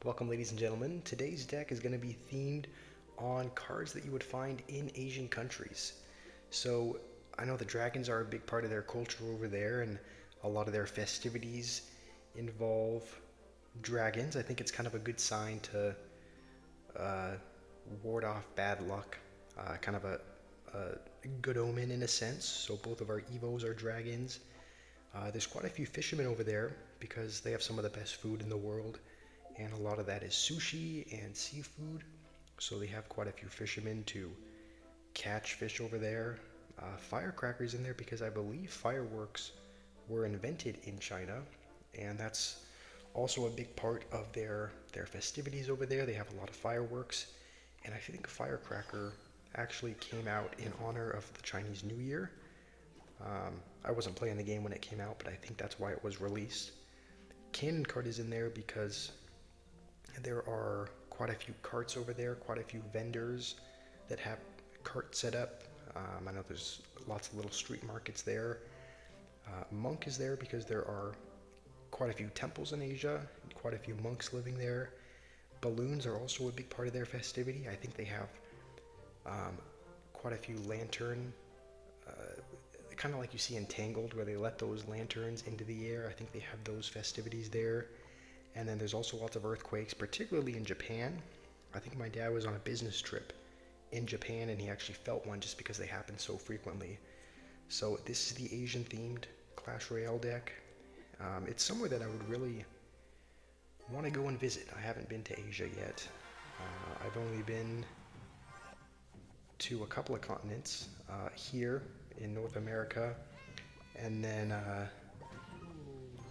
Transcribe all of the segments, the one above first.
Welcome, ladies and gentlemen. Today's deck is going to be themed on cards that you would find in Asian countries. So, I know the dragons are a big part of their culture over there, and a lot of their festivities involve dragons. I think it's kind of a good sign to uh, ward off bad luck, kind of a good omen in a sense. So, both of our Evos are dragons. There's quite a few fishermen over there because they have some of the best food in the world, and a lot of that is sushi and seafood. So they have quite a few fishermen to catch fish over there. Firecrackers in there because I believe fireworks were invented in China, and that's also a big part of their festivities over there. They have a lot of fireworks, and I think a firecracker actually came out in honor of the Chinese New Year. I wasn't playing the game when it came out, but I think that's why it was released. Cannon card is in there because there are quite a few carts over there, quite a few vendors that have cart set up. I know there's lots of little street markets there. Monk is there because there are quite a few temples in Asia, quite a few monks living there. Balloons are also a big part of their festivity. I think they have quite a few lantern, kind of like you see in Tangled, where they let those lanterns into the air. I think they have those festivities there. And then there's also lots of earthquakes, particularly in Japan. I think my dad was on a business trip in Japan and he actually felt one just because they happen so frequently. So this is the Asian themed Clash Royale deck. It's somewhere that I would really want to go and visit. I haven't been to Asia yet. I've only been to a couple of continents, here in North America, and then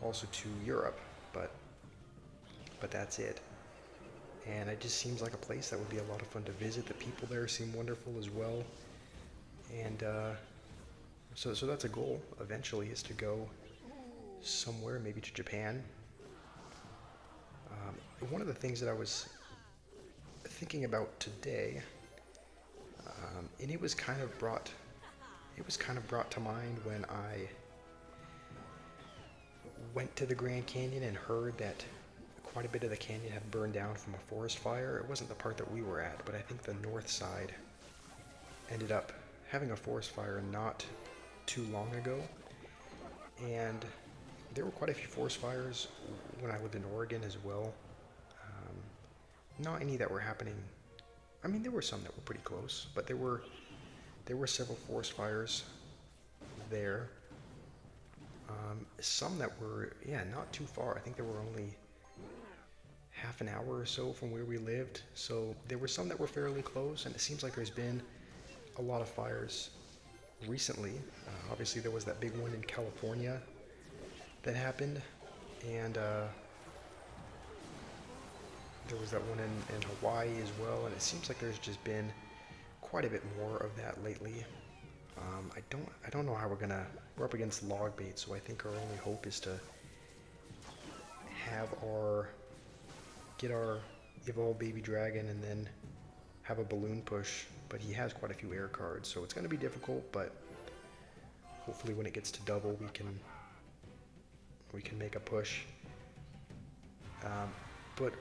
also to Europe, but that's it. And it just seems like a place that would be a lot of fun to visit. The people there seem wonderful as well, and so that's a goal eventually, is to go somewhere, maybe to Japan. One of the things that I was thinking about today, and it was kind of brought to mind when I went to the Grand Canyon and heard that quite a bit of the canyon had burned down from a forest fire. It wasn't the part that we were at, but I think the north side ended up having a forest fire not too long ago. And there were quite a few forest fires when I lived in Oregon as well. Not any that were happening. I mean, there were some that were pretty close, but there were several forest fires there. Some that were, yeah, not too far. I think there were only half an hour or so from where we lived. So there were some that were fairly close, and it seems like there's been a lot of fires recently. Obviously, there was that big one in California that happened, and there was that one in Hawaii as well, and it seems like there's just been quite a bit more of that lately. I don't know how we're up against log bait, so I think our only hope is to have get our evolved baby dragon and then have a balloon push, but he has quite a few air cards, so it's going to be difficult, but hopefully when it gets to double we can make a push. But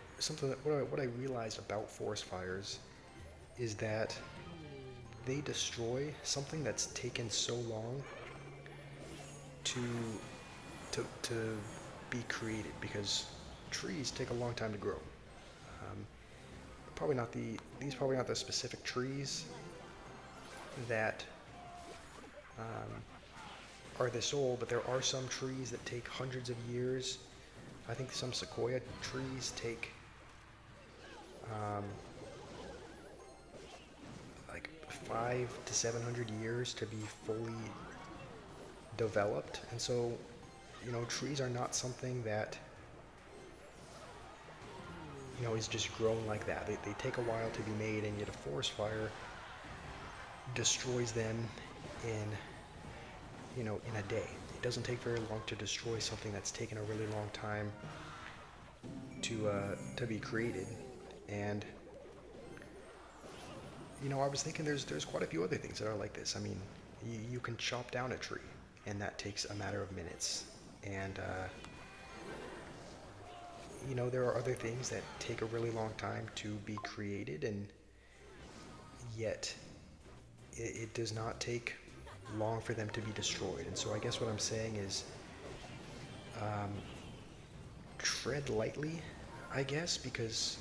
what I realized about forest fires is that they destroy something that's taken so long to be created, because trees take a long time to grow. These probably not the specific trees that are this old, but there are some trees that take hundreds of years. I think some sequoia trees take like 500 to 700 years to be fully developed. And so, trees are not something that, is just grown like that. They take a while to be made, and yet a forest fire destroys them in a day. It doesn't take very long to destroy something that's taken a really long time to be created. And I was thinking there's quite a few other things that are like this. I mean, you can chop down a tree, and that takes a matter of minutes. And you know, there are other things that take a really long time to be created, and yet it does not take long for them to be destroyed. And so I guess what I'm saying is um, tread lightly, I guess, because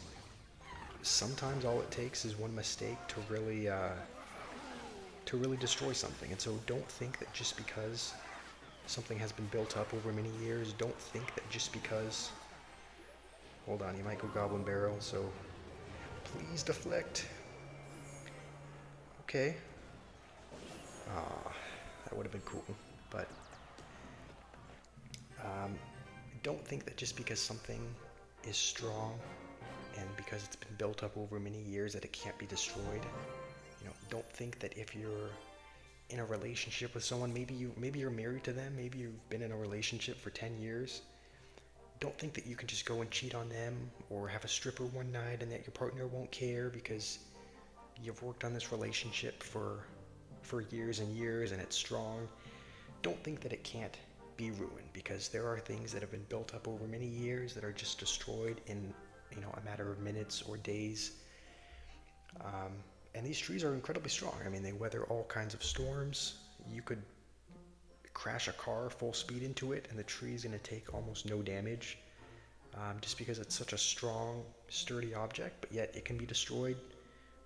sometimes all it takes is one mistake to really destroy something. And so don't think that just because something has been built up over many years, don't think that just because, hold on, you might go Goblin Barrel, so please deflect. Okay. Ah, that would have been cool. But don't think that just because something is strong and because it's been built up over many years that it can't be destroyed. You know, don't think that if you're in a relationship with someone, maybe you're married to them, maybe you've been in a relationship for 10 years. Don't think that you can just go and cheat on them or have a stripper one night and that your partner won't care because you've worked on this relationship for years and years and it's strong. Don't think that it can't be ruined, because there are things that have been built up over many years that are just destroyed in, you know, a matter of minutes or days. Um, and these trees are incredibly strong. I mean, they weather all kinds of storms. You could crash a car full speed into it, and the tree's going to take almost no damage, just because it's such a strong, sturdy object, but yet it can be destroyed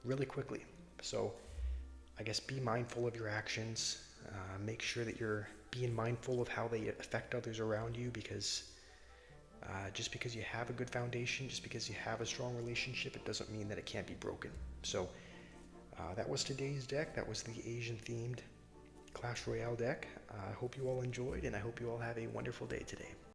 really quickly. So I guess be mindful of your actions. Make sure that you're being mindful of how they affect others around you, because just because you have a good foundation, just because you have a strong relationship, it doesn't mean that it can't be broken. So that was today's deck. That was the Asian themed Clash Royale deck. I hope you all enjoyed, and I hope you all have a wonderful day today.